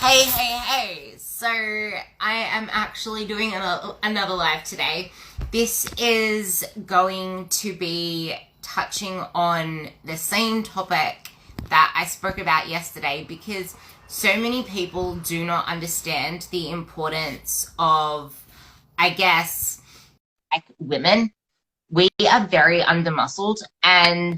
Hey. So, I am actually doing another live today. This is going to be touching on the same topic that I spoke about yesterday because so many people do not understand the importance of, I guess, like women. We are very undermuscled, and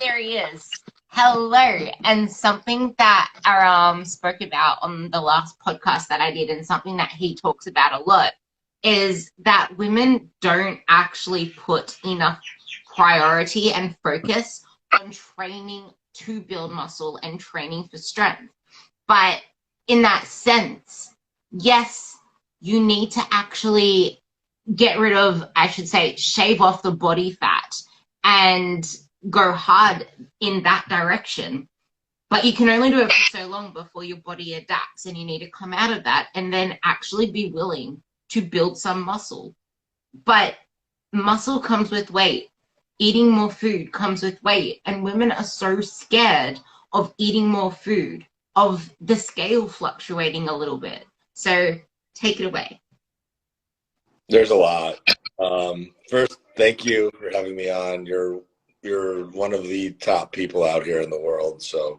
there he is. Hello. And something that I spoke about on the last podcast that I did, and something that he talks about a lot, is that women don't actually put enough priority and focus on training to build muscle and training for strength. But in that sense, yes, you need to actually get rid of, I should say, shave off the body fat and go hard in that direction. But you can only do it for so long before your body adapts, and you need to come out of that and then actually be willing to build some muscle. But muscle comes with weight. Eating more food comes with weight. And women are so scared of eating more food, of the scale fluctuating a little bit. So take it away. There's a lot. First, thank you for having me on. You're one of the top people out here in the world. So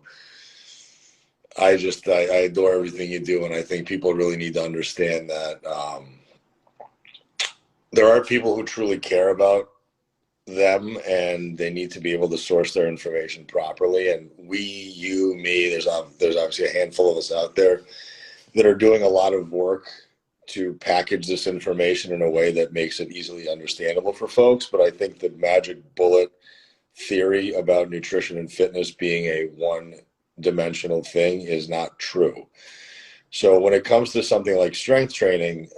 I adore everything you do, and I think people really need to understand that there are people who truly care about them, and they need to be able to source their information properly. And we, you, me, there's obviously a handful of us out there that are doing a lot of work to package this information in a way that makes it easily understandable for folks. But I think the magic bullet theory about nutrition and fitness being a one-dimensional thing is not true. So when it comes to something like strength training,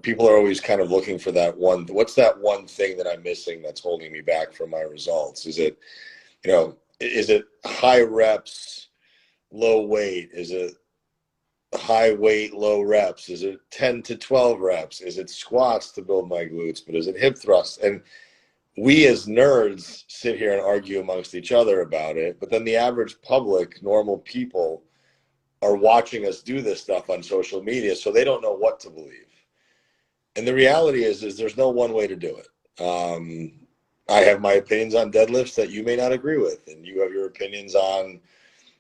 people are always kind of looking for that one. What's that one thing that I'm missing that's holding me back from my results? Is it high reps, low weight? Is it high weight, low reps? Is it 10 to 12 reps? Is it squats to build my glutes? But is it hip thrusts? And we as nerds sit here and argue amongst each other about it. But then the average public, normal people, are watching us do this stuff on social media, so they don't know what to believe. And the reality is there's no one way to do it. I have my opinions on deadlifts that you may not agree with, and you have your opinions on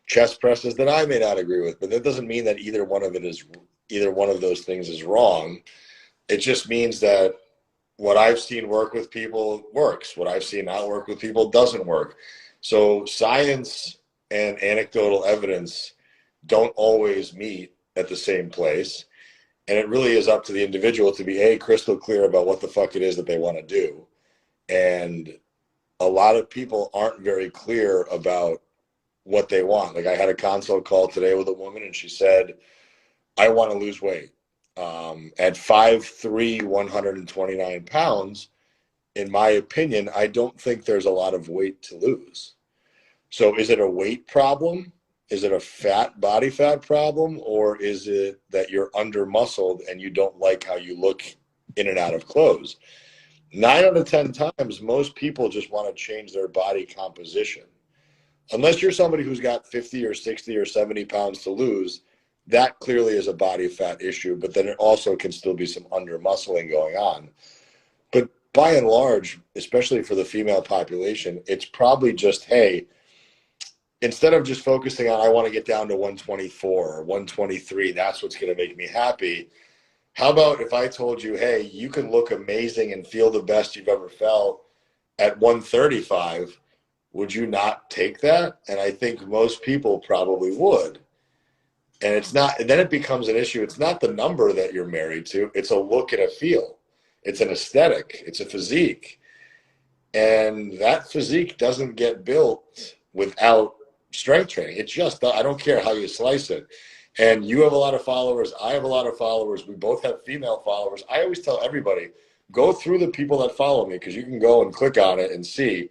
chest presses that I may not agree with, but that doesn't mean that either one of those things is wrong. It just means that what I've seen work with people works. What I've seen not work with people doesn't work. So science and anecdotal evidence don't always meet at the same place. And it really is up to the individual to be crystal clear about what the fuck it is that they want to do. And a lot of people aren't very clear about what they want. Like, I had a consult call today with a woman, and she said, I want to lose weight. At 5'3", 129 pounds, in my opinion, I don't think there's a lot of weight to lose. So is it a weight problem? Is it a body fat problem? Or is it that you're under muscled and you don't like how you look in and out of clothes? 9 out of 10 times, most people just want to change their body composition. Unless you're somebody who's got 50 or 60 or 70 pounds to lose, that clearly is a body fat issue, but then it also can still be some under muscling going on. But by and large, especially for the female population, it's probably just, hey, instead of just focusing on, I want to get down to 124 or 123, that's what's going to make me happy. How about if I told you, hey, you can look amazing and feel the best you've ever felt at 135? Would you not take that? And I think most people probably would. And then it becomes an issue. It's not the number that you're married to. It's a look and a feel. It's an aesthetic. It's a physique. And that physique doesn't get built without strength training. It's just, I don't care how you slice it. And you have a lot of followers. I have a lot of followers. We both have female followers. I always tell everybody, go through the people that follow me, because you can go and click on it and see,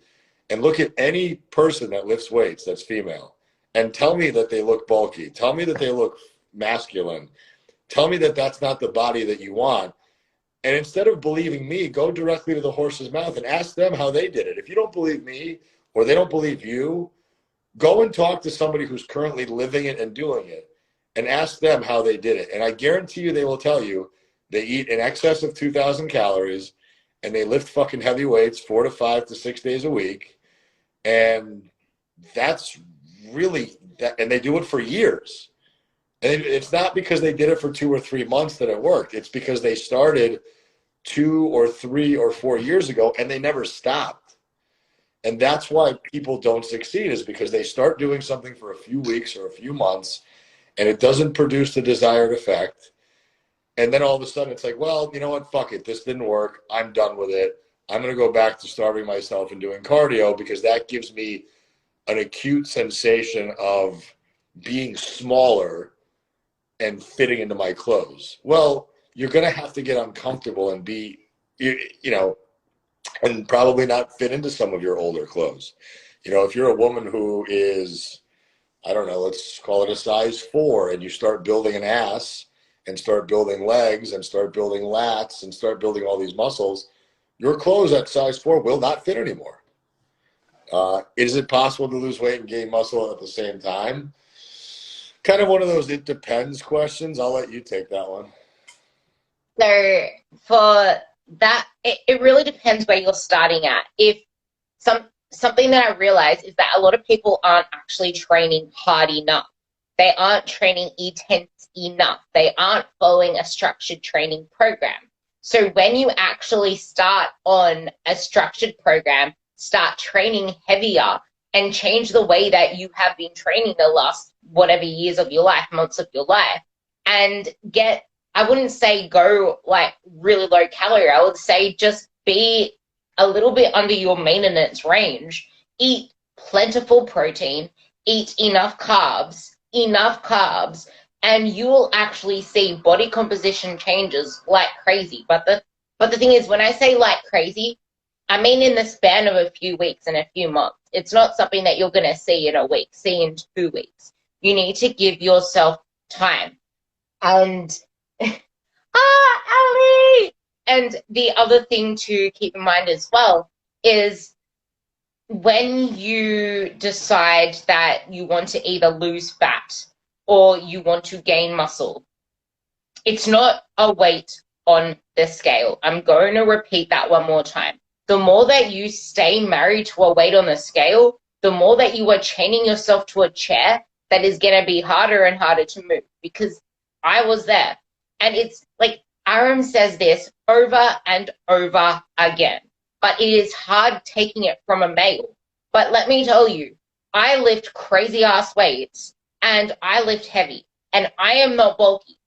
and look at any person that lifts weights that's female, and tell me that they look bulky. Tell me that they look masculine. Tell me that that's not the body that you want. And instead of believing me, go directly to the horse's mouth and ask them how they did it. If you don't believe me, or they don't believe you, Go and talk to somebody who's currently living it and doing it and ask them how they did it. And I guarantee you they will tell you they eat in excess of 2,000 calories and they lift fucking heavy weights 4 to 5 to 6 days a week. And that's really that, and they do it for years. And it's not because they did it for 2 or 3 months that it worked. It's because they started 2 or 3 or 4 years ago and they never stopped. And that's why people don't succeed, is because they start doing something for a few weeks or a few months and it doesn't produce the desired effect. And then all of a sudden it's like, well, you know what? Fuck it. This didn't work. I'm done with it. I'm going to go back to starving myself and doing cardio because that gives me an acute sensation of being smaller and fitting into my clothes. Well, you're going to have to get uncomfortable and be, you know, and probably not fit into some of your older clothes. You know, if you're a woman who is, I don't know, let's call it a size 4, and you start building an ass and start building legs and start building lats and start building all these muscles, your clothes at size 4 will not fit anymore. Is it possible to lose weight and gain muscle at the same time? Kind of one of those it depends questions. I'll let you take that one. So for that, it really depends where you're starting at. If something that I realize is that a lot of people aren't actually training hard enough. They aren't training intense enough. They aren't following a structured training program. So when you actually start on a structured program, start training heavier and change the way that you have been training the last whatever years of your life, months of your life, and get, I wouldn't say go like really low calorie. I would say just be a little bit under your maintenance range. Eat plentiful protein, eat enough carbs, and you will actually see body composition changes like crazy. But the thing is, when I say like crazy, I mean in the span of a few weeks and a few months. It's not something that you're going to see in a week, see in 2 weeks. You need to give yourself time. And Ali! And the other thing to keep in mind as well is when you decide that you want to either lose fat or you want to gain muscle, it's not a weight on the scale. I'm going to repeat that one more time. The more that you stay married to a weight on the scale, the more that you are chaining yourself to a chair that is going to be harder and harder to move, because I was there. And it's like Aram says this over and over again, but it is hard taking it from a male. But let me tell you, I lift crazy ass weights and I lift heavy and I am not bulky.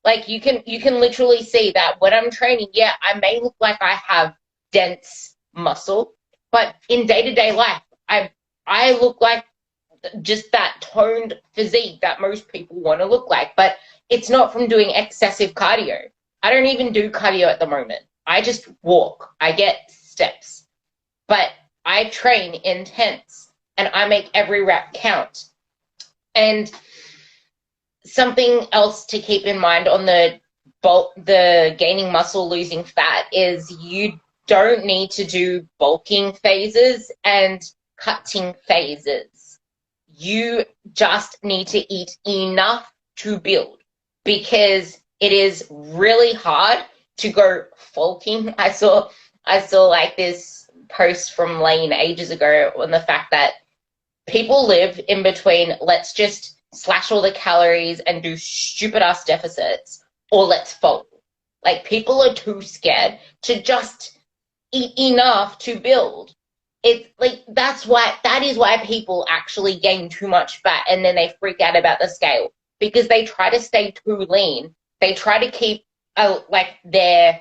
Like you can literally see that when I'm training, yeah, I may look like I have dense muscle, but in day-to-day life, I look like just that toned physique that most people want to look like. But it's not from doing excessive cardio. I don't even do cardio at the moment. I just walk. I get steps. But I train intense and I make every rep count. And something else to keep in mind on the gaining muscle, losing fat is you don't need to do bulking phases and cutting phases. You just need to eat enough to build, because it is really hard to go bulking. I saw like this post from Lane ages ago on the fact that people live in between, let's just slash all the calories and do stupid ass deficits, or let's fold. Like people are too scared to just eat enough to build. It's like that is why people actually gain too much fat and then they freak out about the scale, because they try to stay too lean. They try to keep like their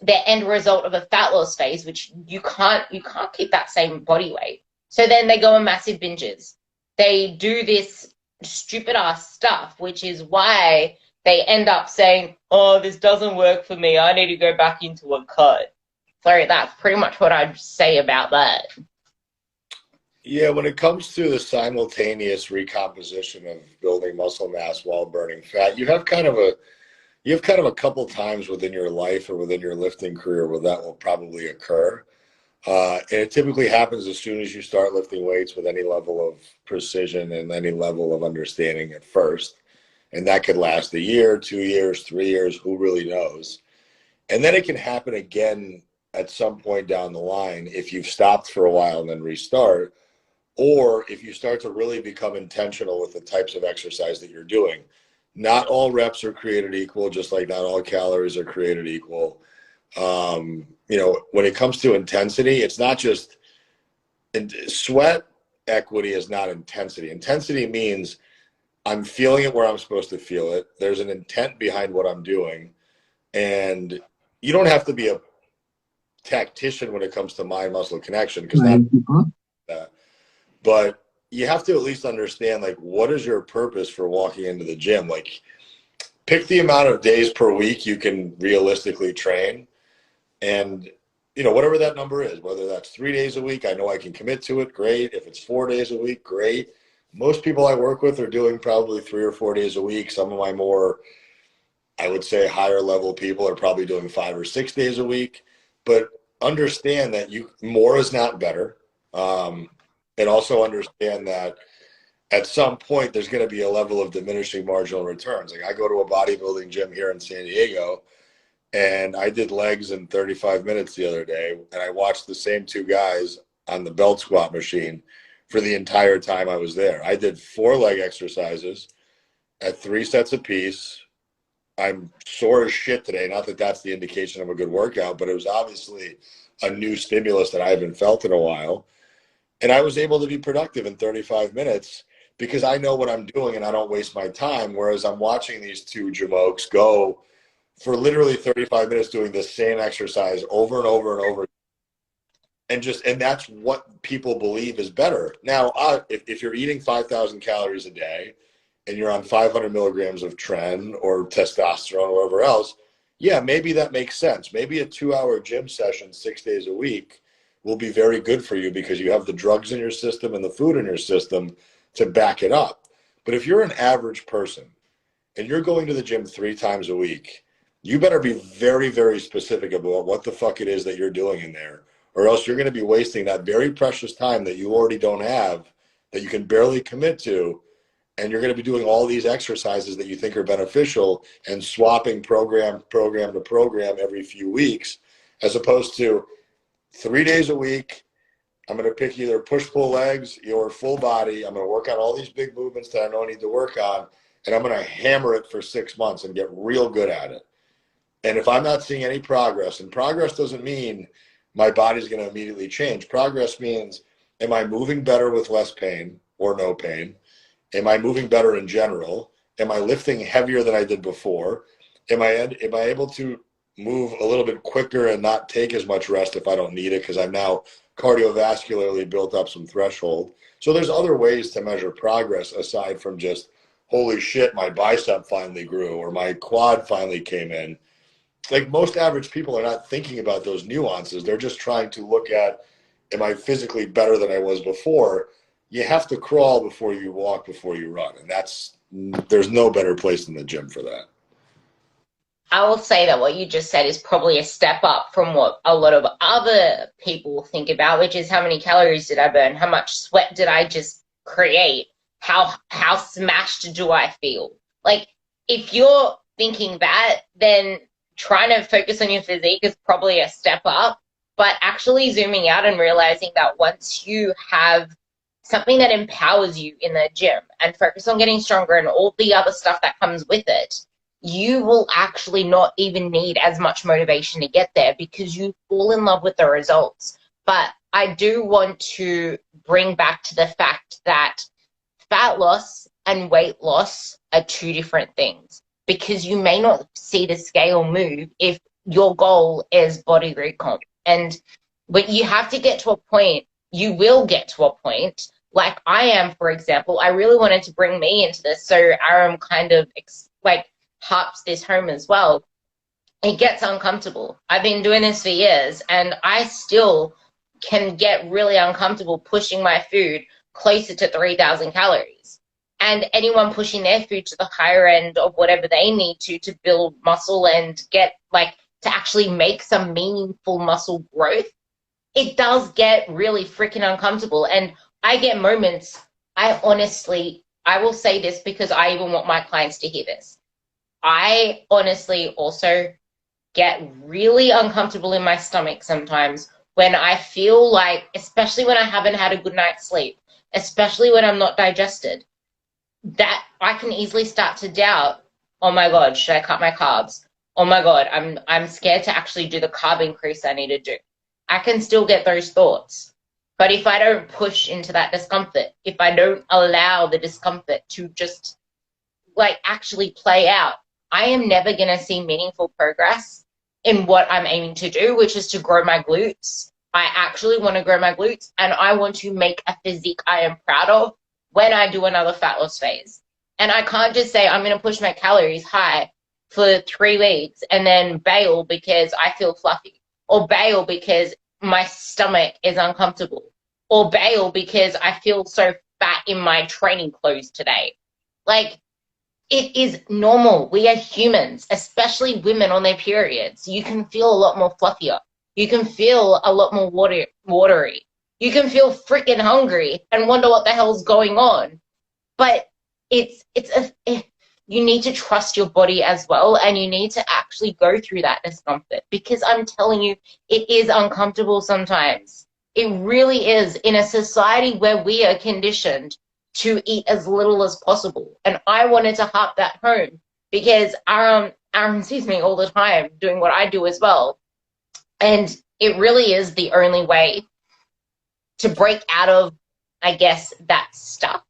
end result of a fat loss phase, which you can't keep that same body weight. So then they go on massive binges. They do this stupid ass stuff, which is why they end up saying, oh, this doesn't work for me, I need to go back into a cut. So that's pretty much what I'd say about that. Yeah, when it comes to the simultaneous recomposition of building muscle mass while burning fat, you have kind of a couple times within your life or within your lifting career where that will probably occur. And it typically happens as soon as you start lifting weights with any level of precision and any level of understanding at first. And that could last a year, 2 years, 3 years, who really knows? And then it can happen again at some point down the line if you've stopped for a while and then restart, or if you start to really become intentional with the types of exercise that you're doing. Not all reps are created equal, just like not all calories are created equal. When it comes to intensity, it's not just sweat equity is not intensity. Intensity means I'm feeling it where I'm supposed to feel it. There's an intent behind what I'm doing. And you don't have to be a tactician when it comes to mind muscle connection, because not that. But you have to at least understand, like, what is your purpose for walking into the gym? Like, pick the amount of days per week you can realistically train. And, whatever that number is, whether that's 3 days a week, I know I can commit to it, great. If it's 4 days a week, great. Most people I work with are doing probably 3 or 4 days a week. Some of my more, I would say, higher level people are probably doing 5 or 6 days a week. But understand that more is not better. And also understand that at some point there's going to be a level of diminishing marginal returns. Like, I go to a bodybuilding gym here in San Diego, and I did legs in 35 minutes the other day, and I watched the same 2 guys on the belt squat machine for the entire time I was there. I did 4 leg exercises at 3 sets apiece. I'm sore as shit today. Not that that's the indication of a good workout, but it was obviously a new stimulus that I haven't felt in a while. And I was able to be productive in 35 minutes because I know what I'm doing and I don't waste my time. Whereas I'm watching these 2 jamokes go for literally 35 minutes doing the same exercise over and over and over. And that's what people believe is better. Now, if you're eating 5,000 calories a day and you're on 500 milligrams of tren or testosterone or whatever else, yeah, maybe that makes sense. Maybe a 2-hour gym session 6 days a week will be very good for you because you have the drugs in your system and the food in your system to back it up. But if you're an average person and you're going to the gym 3 times a week, you better be very, very specific about what the fuck it is that you're doing in there, or else you're going to be wasting that very precious time that you already don't have, that you can barely commit to, and you're going to be doing all these exercises that you think are beneficial and swapping program to program every few weeks, as opposed to 3 days a week. I'm going to pick either push-pull legs or full body. I'm going to work on all these big movements that I know I need to work on, and I'm going to hammer it for 6 months and get real good at it. And if I'm not seeing any progress, and progress doesn't mean my body's going to immediately change. Progress means, am I moving better with less pain or no pain? Am I moving better in general? Am I lifting heavier than I did before? Am I able to move a little bit quicker and not take as much rest if I don't need it because I'm now cardiovascularly built up some threshold? So there's other ways to measure progress aside from just, holy shit, my bicep finally grew or my quad finally came in. Like, most average people are not thinking about those nuances. They're just trying to look at, am I physically better than I was before? You have to crawl before you walk, before you run. And there's no better place than the gym for that. I will say that what you just said is probably a step up from what a lot of other people think about, which is how many calories did I burn? How much sweat did I just create? How smashed do I feel? Like, if you're thinking that, then trying to focus on your physique is probably a step up. But actually zooming out and realizing that once you have something that empowers you in the gym and focus on getting stronger and all the other stuff that comes with it, you will actually not even need as much motivation to get there because you fall in love with the results. But I do want to bring back to the fact that fat loss and weight loss are 2 different things, because you may not see the scale move if your goal is body recomp. But you have to get to a point, you will get to a point, like I am, for example. I really wanted to bring me into this, so Aram kind of harps this home as well. It gets uncomfortable. I've been doing this for years, and I still can get really uncomfortable pushing my food closer to 3,000 calories. And anyone pushing their food to the higher end of whatever they need to build muscle and get to actually make some meaningful muscle growth, it does get really freaking uncomfortable. And I get moments, I will say this because I even want my clients to hear this. I honestly also get really uncomfortable in my stomach sometimes when I feel like, especially when I haven't had a good night's sleep, especially when I'm not digested, that I can easily start to doubt, oh my God, should I cut my carbs? Oh my God, I'm scared to actually do the carb increase I need to do. I can still get those thoughts. But if I don't push into that discomfort, if I don't allow the discomfort to just like actually play out, I am never going to see meaningful progress in what I'm aiming to do, which is to grow my glutes. I actually want to grow my glutes and I want to make a physique I am proud of when I do another fat loss phase. And I can't just say I'm going to push my calories high for 3 weeks and then bail because I feel fluffy, or bail because my stomach is uncomfortable, or bail because I feel so fat in my training clothes today. Like, it is normal. We are humans, especially women on their periods. You can feel a lot more fluffier. You can feel a lot more watery. You can feel freaking hungry and wonder what the hell's going on. But you need to trust your body as well, and you need to actually go through that discomfort, because I'm telling you, it is uncomfortable sometimes. It really is, in a society where we are conditioned to eat as little as possible. And I wanted to harp that home because Aaron sees me all the time doing what I do as well. And it really is the only way to break out of, I guess, that stuck.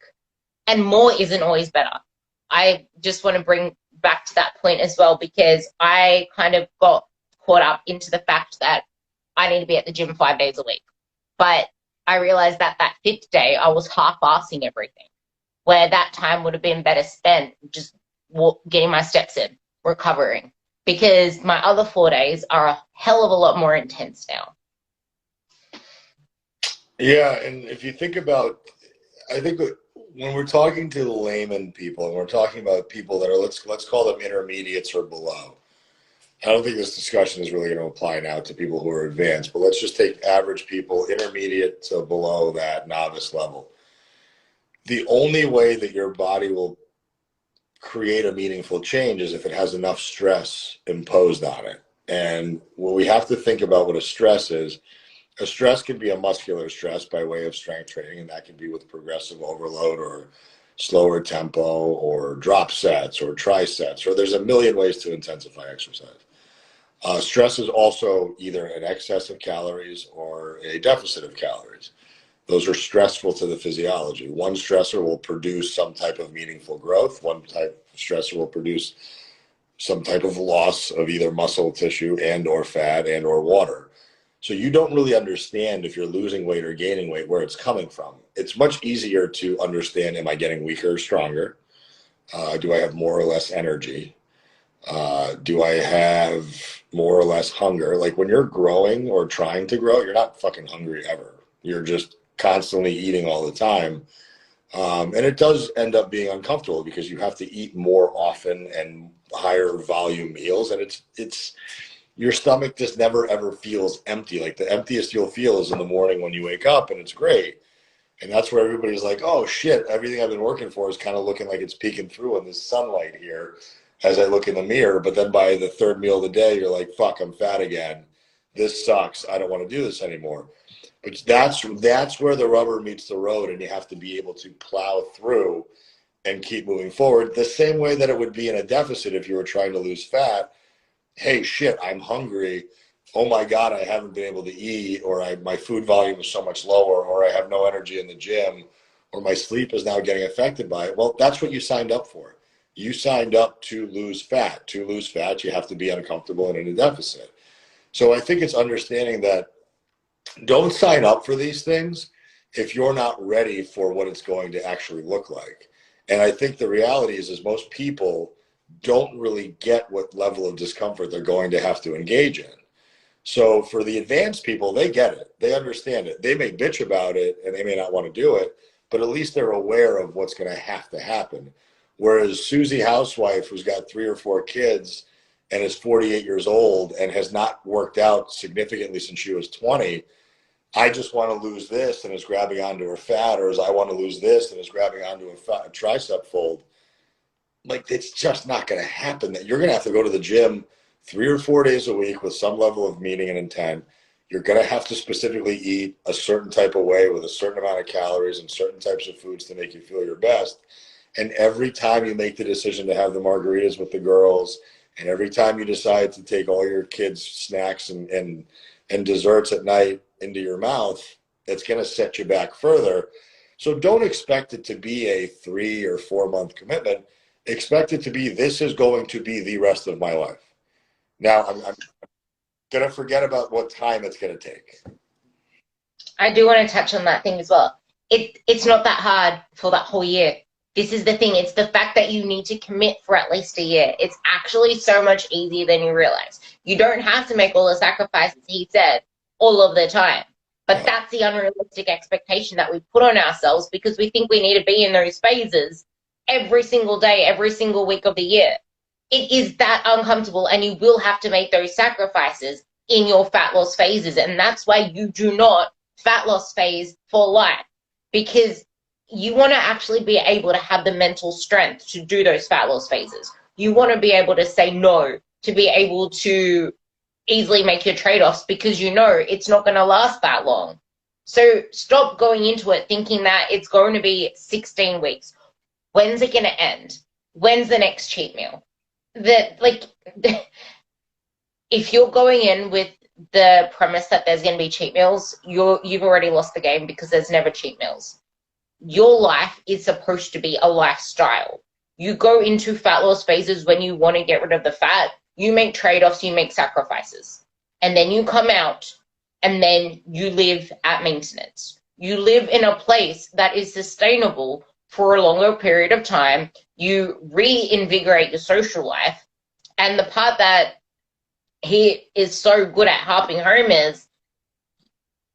And more isn't always better. I just want to bring back to that point as well, because I kind of got caught up into the fact that I need to be at the gym 5 days a week. But I realized that that 5th day, I was half-assing everything, where that time would have been better spent just getting my steps in, recovering, because my other 4 days are a hell of a lot more intense now. Yeah, and if you think about, I think when we're talking to layman people, and we're talking about people that are, let's call them intermediates or below. I don't think this discussion is really going to apply now to people who are advanced, but let's just take average people, intermediate to below that novice level. The only way that your body will create a meaningful change is if it has enough stress imposed on it. And what we have to think about what a stress is, a stress can be a muscular stress by way of strength training, and that can be with progressive overload or slower tempo or drop sets or trisets, or there's a million ways to intensify exercise. Stress is also either an excess of calories or a deficit of calories. Those are stressful to the physiology. One stressor will produce some type of meaningful growth. One type of stressor will produce some type of loss of either muscle tissue and or fat and or water. So you don't really understand if you're losing weight or gaining weight where it's coming from. It's much easier to understand, am I getting weaker or stronger? Do I have more or less energy? Do I have more or less hunger? Like when you're growing or trying to grow, you're not fucking hungry ever. You're just constantly eating all the time. And it does end up being uncomfortable because you have to eat more often and higher volume meals. And it's your stomach just never ever feels empty. Like the emptiest you'll feel is in the morning when you wake up, and it's great. And that's where everybody's like, oh shit, everything I've been working for is kind of looking like it's peeking through in this sunlight here as I look in the mirror. But then by the 3rd meal of the day, you're like, fuck, I'm fat again. This sucks. I don't want to do this anymore. But that's where the rubber meets the road, and you have to be able to plow through and keep moving forward. The same way that it would be in a deficit if you were trying to lose fat. Hey, shit, I'm hungry. Oh my God, I haven't been able to eat, or my food volume is so much lower, or I have no energy in the gym, or my sleep is now getting affected by it. Well, that's what you signed up for. You signed up to lose fat. To lose fat, you have to be uncomfortable and in a deficit. So I think it's understanding that don't sign up for these things if you're not ready for what it's going to actually look like. And I think the reality is most people don't really get what level of discomfort they're going to have to engage in. So for the advanced people, they get it. They understand it. They may bitch about it and they may not want to do it, but at least they're aware of what's going to happen. Whereas Susie Housewife, who's got 3 or 4 kids and is 48 years old and has not worked out significantly since she was 20, I just want to lose this and is grabbing onto her fat, or is I want to lose this and is grabbing onto a tricep fold. Like, it's just not going to happen. That you're going to have to go to the gym 3 or 4 days a week with some level of meaning and intent. You're going to have to specifically eat a certain type of way with a certain amount of calories and certain types of foods to make you feel your best. And every time you make the decision to have the margaritas with the girls, and every time you decide to take all your kids' snacks and desserts at night into your mouth, it's going to set you back further. So don't expect it to be a 3 or 4 month commitment. Expect it to be, this is going to be the rest of my life. Now, I'm going to forget about what time it's going to take. I do want to touch on that thing as well. It's not that hard for that whole year. This is the thing. It's the fact that you need to commit for at least a year. It's actually so much easier than you realize. You don't have to make all the sacrifices he said all of the time. But that's the unrealistic expectation that we put on ourselves because we think we need to be in those phases every single day, every single week of the year. It is that uncomfortable, and you will have to make those sacrifices in your fat loss phases. And that's why you do not fat loss phase for life, because you want to actually be able to have the mental strength to do those fat loss phases. You want to be able to say no, to be able to easily make your trade-offs because you know it's not going to last that long. So stop going into it thinking that it's going to be 16 weeks. When's it going to end? When's the next cheat meal? If you're going in with the premise that there's going to be cheat meals, you've already lost the game because there's never cheat meals. Your life is supposed to be a lifestyle. You go into fat loss phases when you want to get rid of the fat. You make trade-offs, you make sacrifices. And then you come out and then you live at maintenance. You live in a place that is sustainable for a longer period of time. You reinvigorate your social life. And the part that he is so good at harping home is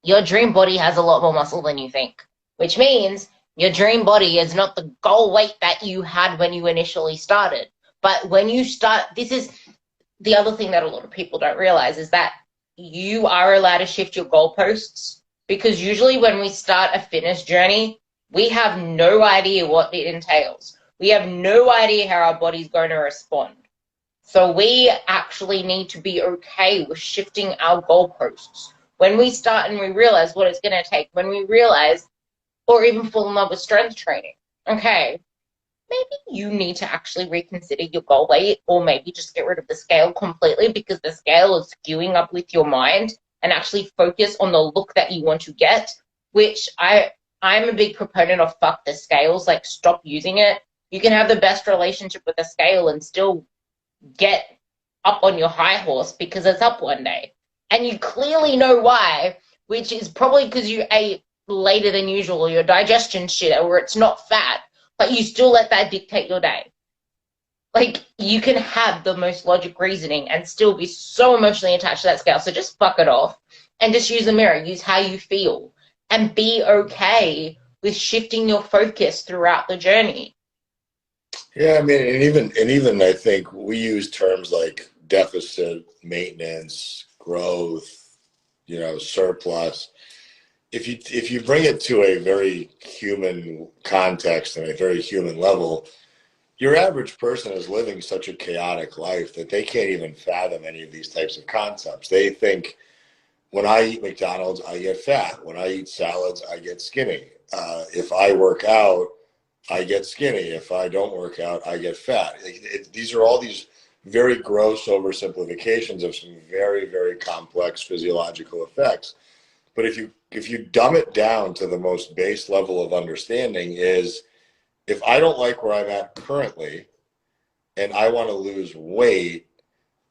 your dream body has a lot more muscle than you think, which means your dream body is not the goal weight that you had when you initially started. But when you start, this is the other thing that a lot of people don't realize, is that you are allowed to shift your goalposts, because usually when we start a fitness journey, we have no idea what it entails. We have no idea how our body's going to respond. So we actually need to be okay with shifting our goalposts. When we start and we realize what it's going to take, when we realize, or even fall in love with strength training, okay, maybe you need to actually reconsider your goal weight, or maybe just get rid of the scale completely, because the scale is skewing up with your mind, and actually focus on the look that you want to get, which I'm a big proponent of fuck the scales, like stop using it. You can have the best relationship with the scale and still get up on your high horse because it's up one day. And you clearly know why, which is probably because you ate later than usual, or your digestion shit, or it's not fat, but you still let that dictate your day. Like, you can have the most logic reasoning and still be so emotionally attached to that scale. So just fuck it off and just use a mirror. Use how you feel and be okay with shifting your focus throughout the journey. Yeah, I mean, and even I think we use terms like deficit, maintenance, growth, surplus. If you bring it to a very human context and a very human level, your average person is living such a chaotic life that they can't even fathom any of these types of concepts. They think, when I eat McDonald's, I get fat. When I eat salads, I get skinny. If I work out, I get skinny. If I don't work out, I get fat. These are all these very gross oversimplifications of some very, very complex physiological effects. But if you dumb it down to the most base level of understanding, is if I don't like where I'm at currently and I want to lose weight,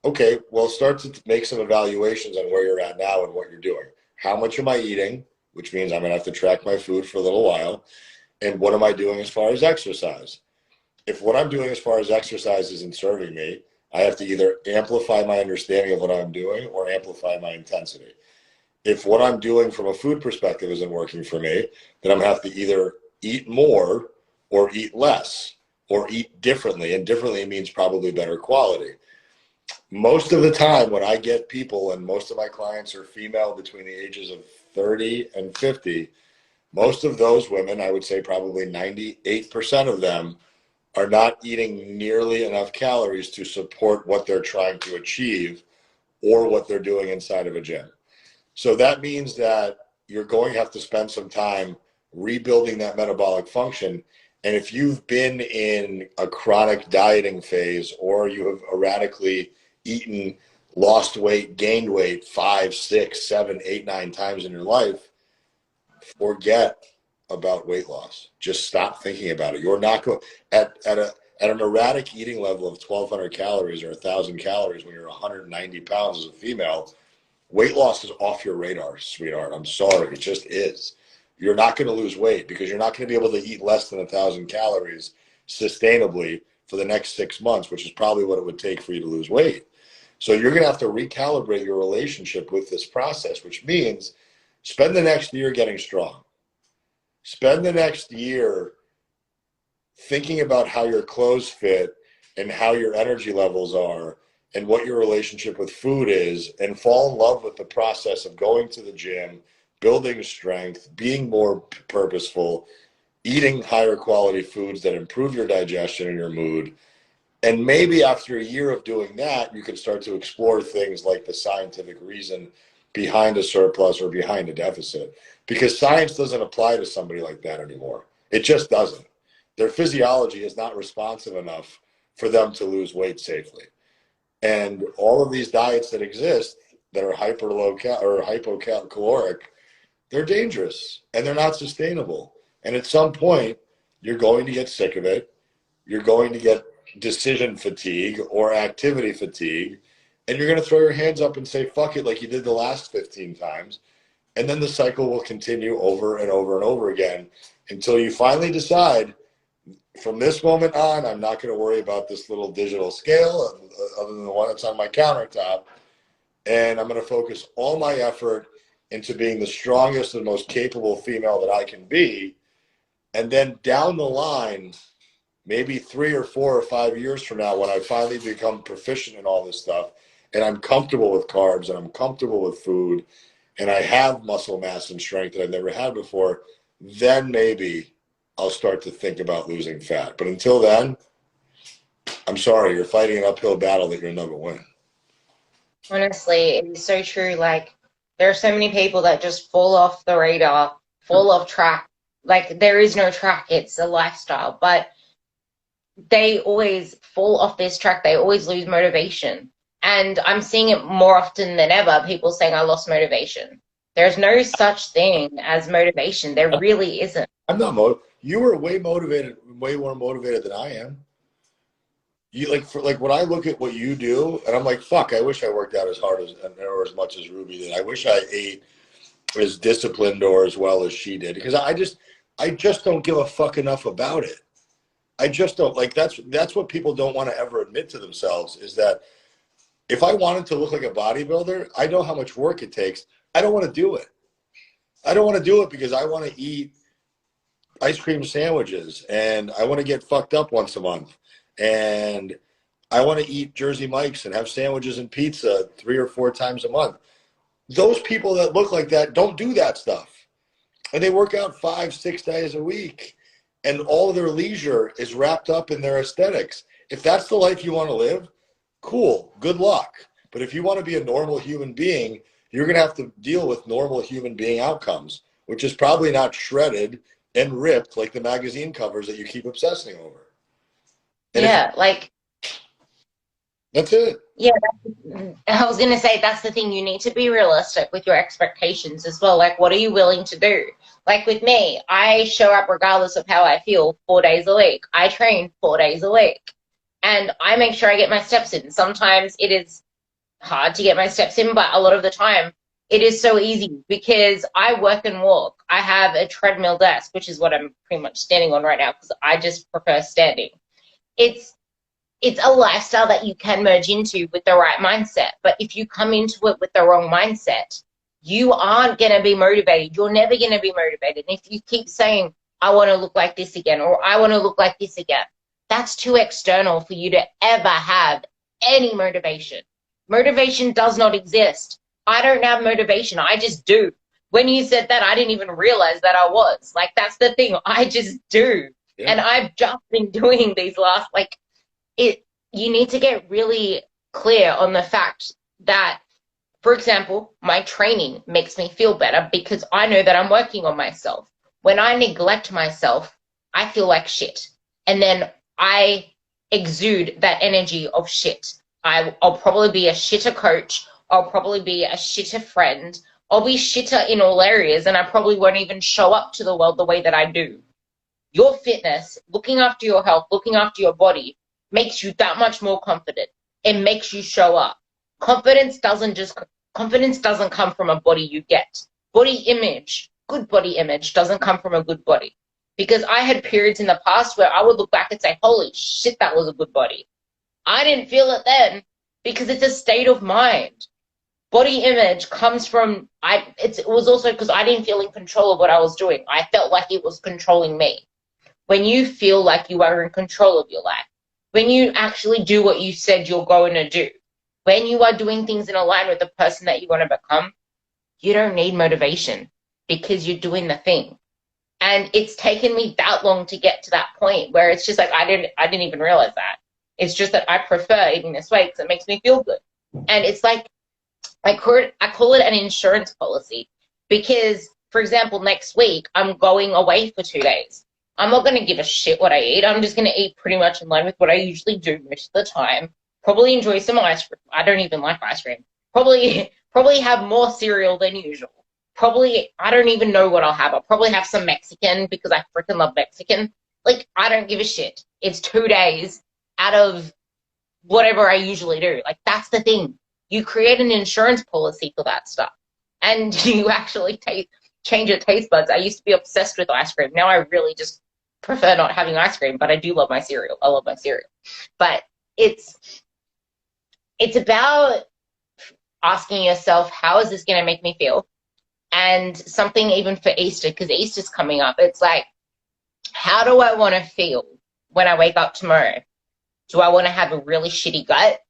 okay, well, start to make some evaluations on where you're at now and what you're doing. How much am I eating? Which means I'm going to have to track my food for a little while. And what am I doing as far as exercise? If what I'm doing as far as exercise isn't serving me, I have to either amplify my understanding of what I'm doing or amplify my intensity. If what I'm doing from a food perspective isn't working for me, then I'm going to have to either eat more or eat less or eat differently. And differently means probably better quality. Most of the time when I get people, and most of my clients are female between the ages of 30, and 50, most of those women, I would say probably 98% of them, are not eating nearly enough calories to support what they're trying to achieve or what they're doing inside of a gym. So that means that you're going to have to spend some time rebuilding that metabolic function. And if you've been in a chronic dieting phase, or you have erratically eaten, lost weight, gained weight 5, 6, 7, 8, 9 times in your life, forget about weight loss. Just stop thinking about it. You're not going at an erratic eating level of 1,200 calories or 1,000 calories when you're 190 pounds as a female. Weight loss is off your radar, sweetheart. I'm sorry, it just is. You're not going to lose weight because you're not going to be able to eat less than 1,000 calories sustainably for the next 6 months, which is probably what it would take for you to lose weight. So you're going to have to recalibrate your relationship with this process, which means spend the next year getting strong. Spend the next year thinking about how your clothes fit and how your energy levels are and what your relationship with food is, and fall in love with the process of going to the gym, building strength, being more purposeful, eating higher quality foods that improve your digestion and your mood. And maybe after a year of doing that, you can start to explore things like the scientific reason behind a surplus or behind a deficit, because science doesn't apply to somebody like that anymore. It just doesn't. Their physiology is not responsive enough for them to lose weight safely. And all of these diets that exist that are hyper low or hypocaloric, they're dangerous and they're not sustainable. And at some point, you're going to get sick of it. You're going to get decision fatigue or activity fatigue, and you're going to throw your hands up and say, fuck it, like you did the last 15 times. And then the cycle will continue over and over and over again until you finally decide, from this moment on, I'm not going to worry about this little digital scale other than the one that's on my countertop. And I'm going to focus all my effort into being the strongest and most capable female that I can be. And then down the line, maybe 3 or 4 or 5 years from now, when I finally become proficient in all this stuff and I'm comfortable with carbs and I'm comfortable with food and I have muscle mass and strength that I've never had before, then maybe I'll start to think about losing fat. But until then, I'm sorry, you're fighting an uphill battle that you'll never win. Honestly, it is so true. Like, there are so many people that just fall off the radar, fall off track. Like, there is no track, it's a lifestyle. But they always fall off this track. They always lose motivation. And I'm seeing it more often than ever, people saying, I lost motivation. There's no such thing as motivation. There really isn't. I'm not motivated. You were way more motivated than I am. You like when I look at what you do, and I'm like, fuck, I wish I worked out as hard or as much as Ruby did. I wish I ate as disciplined or as well as she did, because I just don't give a fuck enough about it. I just don't. Like, that's what people don't want to ever admit to themselves, is that if I wanted to look like a bodybuilder, I know how much work it takes. I don't want to do it. I don't want to do it because I want to eat ice cream sandwiches and I want to get fucked up once a month. And I want to eat Jersey Mike's and have sandwiches and pizza 3 or 4 times a month. Those people that look like that don't do that stuff. And they work out 5, 6 days a week. And all of their leisure is wrapped up in their aesthetics. If that's the life you want to live, cool, good luck. But if you want to be a normal human being, you're going to have to deal with normal human being outcomes, which is probably not shredded and ripped like the magazine covers that you keep obsessing over. And yeah, like, that's it. Yeah, I was going to say, that's the thing. You need to be realistic with your expectations as well. Like, what are you willing to do? Like with me, I show up regardless of how I feel 4 days a week. I train 4 days a week. And I make sure I get my steps in. Sometimes it is hard to get my steps in, but a lot of the time it is so easy because I work and walk. I have a treadmill desk, which is what I'm pretty much standing on right now because I just prefer standing. It's a lifestyle that you can merge into with the right mindset. But if you come into it with the wrong mindset, you aren't going to be motivated. You're never going to be motivated. And if you keep saying, I want to look like this again, or I want to look like this again, that's too external for you to ever have any motivation. Motivation does not exist. I don't have motivation. I just do. when you said that, I didn't even realize that I was. Like, that's the thing. I just do. Yeah. And I've just been doing these last, like, you need to get really clear on the fact that, for example, my training makes me feel better because I know that I'm working on myself. When I neglect myself, I feel like shit. And then I exude that energy of shit. I'll probably be a shitter coach. I'll probably be a shitter friend. I'll be shitter in all areas, and I probably won't even show up to the world the way that I do. Your fitness, looking after your health, looking after your body, makes you that much more confident. It makes you show up. Confidence doesn't come from a body you get. Body image, good body image, doesn't come from a good body. Because I had periods in the past where I would look back and say, holy shit, that was a good body. I didn't feel it then because it's a state of mind. Body image comes from, it was also because I didn't feel in control of what I was doing. I felt like it was controlling me. When you feel like you are in control of your life, when you actually do what you said you're going to do, when you are doing things in line with the person that you want to become, you don't need motivation because you're doing the thing. And it's taken me that long to get to that point where it's just like I didn't even realize that. It's just that I prefer eating this way because it makes me feel good. And it's like I call it an insurance policy because, for example, next week I'm going away for 2 days. I'm not going to give a shit what I eat. I'm just going to eat pretty much in line with what I usually do most of the time. Probably enjoy some ice cream. I don't even like ice cream. Probably have more cereal than usual. Probably, I don't even know what I'll have. I'll probably have some Mexican because I freaking love Mexican. Like, I don't give a shit. It's 2 days out of whatever I usually do. Like, that's the thing. You create an insurance policy for that stuff. And you actually change your taste buds. I used to be obsessed with ice cream. Now I really just prefer not having ice cream, but I do love my cereal. I love my cereal. But it's about asking yourself, how is this going to make me feel? And something even for Easter, because Easter's coming up, it's like, how do I want to feel when I wake up tomorrow? Do I want to have a really shitty gut?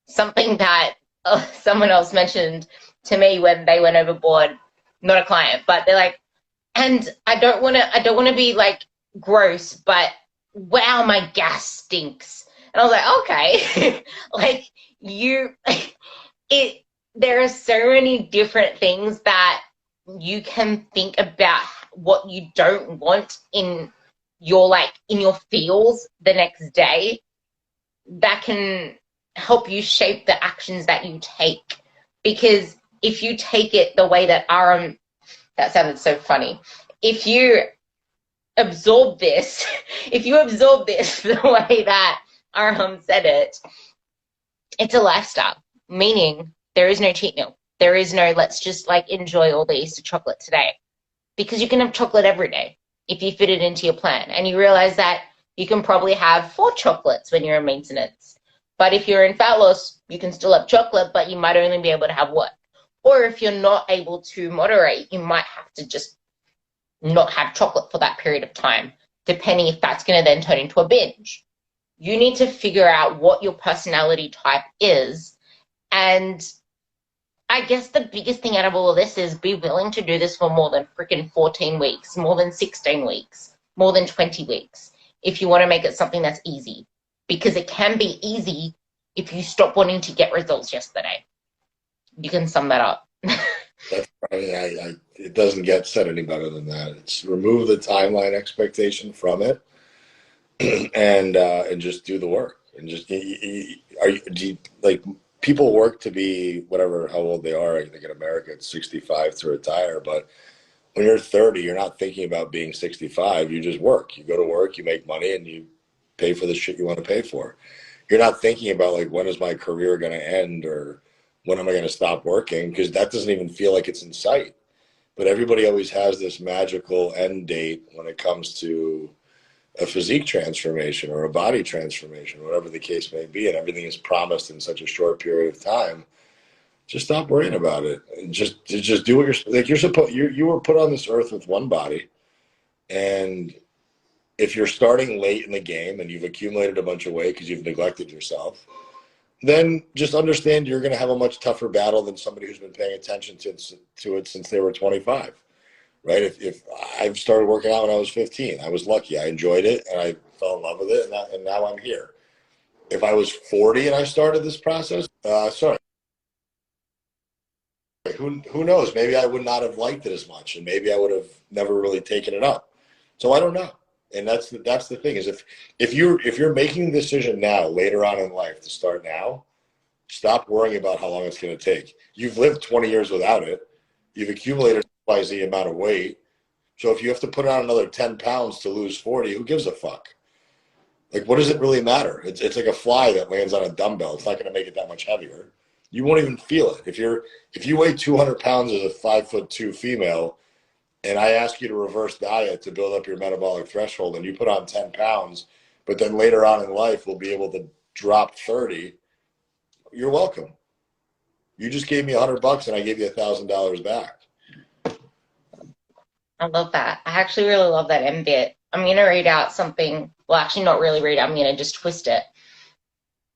Something that someone else mentioned to me when they went overboard, not a client, but they're like, and I don't want to be like gross, but wow, my gas stinks. And I was like, okay, like there are so many different things that you can think about what you don't want in your feels the next day that can help you shape the actions that you take. Because if you take it the way that Aram, that sounded so funny, if you absorb this the way that Aram said it, it's a lifestyle, meaning there is no cheat meal. There is no, let's just like enjoy all the Easter chocolate today. Because you can have chocolate every day if you fit it into your plan. And you realize that you can probably have 4 chocolates when you're in maintenance. But if you're in fat loss, you can still have chocolate, but you might only be able to have 1. Or if you're not able to moderate, you might have to just not have chocolate for that period of time, depending if that's going to then turn into a binge. You need to figure out what your personality type is. And I guess the biggest thing out of all of this is be willing to do this for more than freaking 14 weeks, more than 16 weeks, more than 20 weeks, if you want to make it something that's easy. Because it can be easy if you stop wanting to get results yesterday. You can sum that up. That's, it doesn't get said any better than that. It's remove the timeline expectation from it, and just do the work. And just people work to be whatever how old they are. I think in America it's 65 to retire, but when you're 30, you're not thinking about being 65. You just work. You go to work, you make money, and you pay for the shit you want to pay for. You're not thinking about like, when is my career going to end, or when am I going to stop working? Because that doesn't even feel like it's in sight. But everybody always has this magical end date when it comes to a physique transformation or a body transformation, whatever the case may be, and everything is promised in such a short period of time. Just stop worrying about it, and just do what you're supposed. You were put on this earth with one body, and if you're starting late in the game and you've accumulated a bunch of weight because you've neglected yourself, then just understand you're going to have a much tougher battle than somebody who's been paying attention to it since they were 25, right? If I started working out when I was 15, I was lucky. I enjoyed it and I fell in love with it, and now I'm here. If I was 40 and I started this process, sorry, who knows? Maybe I would not have liked it as much, and maybe I would have never really taken it up. So I don't know. And that's the thing is if you're making the decision now, later on in life, to start now, stop worrying about how long it's going to take. You've lived 20 years without it. You've accumulated XYZ amount of weight. So if you have to put on another 10 pounds to lose 40, who gives a fuck? Like, what does it really matter? It's like a fly that lands on a dumbbell. It's not going to make it that much heavier. You won't even feel it. If you weigh 200 pounds as a 5'2" female, and I ask you to reverse diet to build up your metabolic threshold, and you put on 10 pounds, but then later on in life we'll be able to drop 30, you're welcome. You just gave me $100 and I gave you $1,000 back. I love that. I actually really love that end bit. I'm going to read out something. Well, actually not really read it. I'm going to just twist it.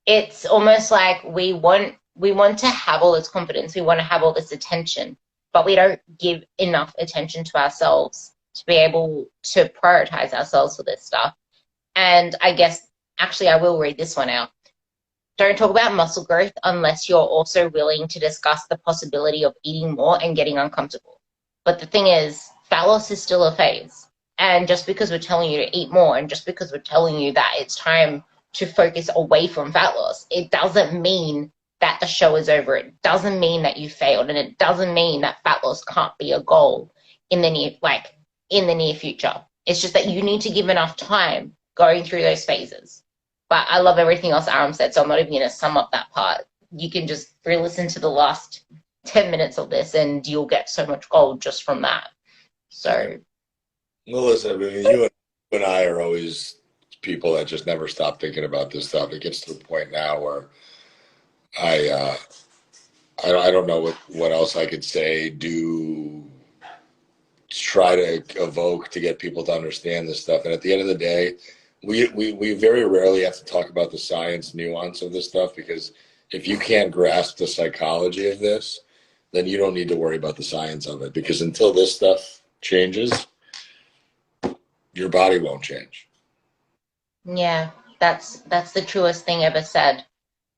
It's almost like we want to have all this confidence. We want to have all this attention, but we don't give enough attention to ourselves to be able to prioritize ourselves for this stuff. And I guess, actually, I will read this one out. Don't talk about muscle growth unless you're also willing to discuss the possibility of eating more and getting uncomfortable. But the thing is, fat loss is still a phase. And just because we're telling you to eat more, and just because we're telling you that it's time to focus away from fat loss, it doesn't mean that the show is over. It doesn't mean that you failed, and it doesn't mean that fat loss can't be a goal in the near future. It's just that you need to give enough time going through those phases. But I love everything else Aram said, so I'm not even going to sum up that part. You can just re-listen to the last 10 minutes of this, and you'll get so much gold just from that. So, well, listen, I mean, you and I are always people that just never stop thinking about this stuff. It gets to the point now where I don't know what else I could say, try to evoke to get people to understand this stuff. And at the end of the day, we very rarely have to talk about the science nuance of this stuff, because if you can't grasp the psychology of this, then you don't need to worry about the science of it, because until this stuff changes, your body won't change. yeah, that's the truest thing ever said.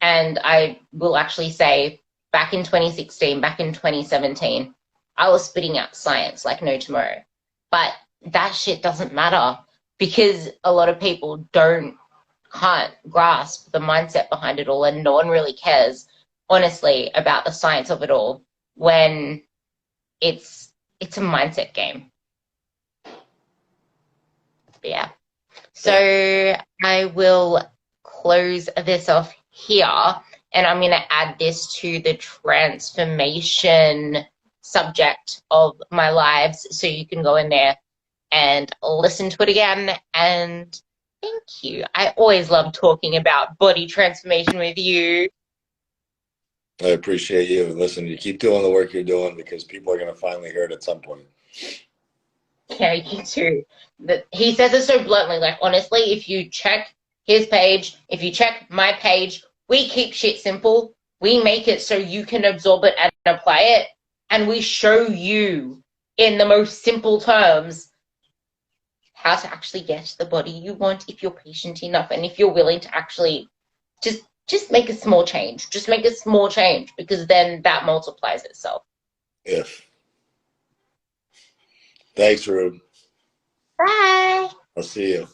And I will actually say, back in 2016, back in 2017, I was spitting out science like no tomorrow. But that shit doesn't matter, because a lot of people can't grasp the mindset behind it all, and no one really cares, honestly, about the science of it all, when it's a mindset game. But yeah. So I will close this off here, and I'm going to add this to the transformation subject of my lives, so you can go in there and listen to it again. And thank you. I always love talking about body transformation with you. I appreciate you. And listen, you keep doing the work you're doing, because people are going to finally hear it at some point. Yeah, you too. He says it so bluntly. Like, honestly, if you check his page, if you check my page, we keep shit simple. We make it so you can absorb it and apply it. And we show you in the most simple terms how to actually get the body you want, if you're patient enough and if you're willing to actually just make a small change. Just make a small change, because then that multiplies itself. Thanks, Rube. Bye. I'll see you.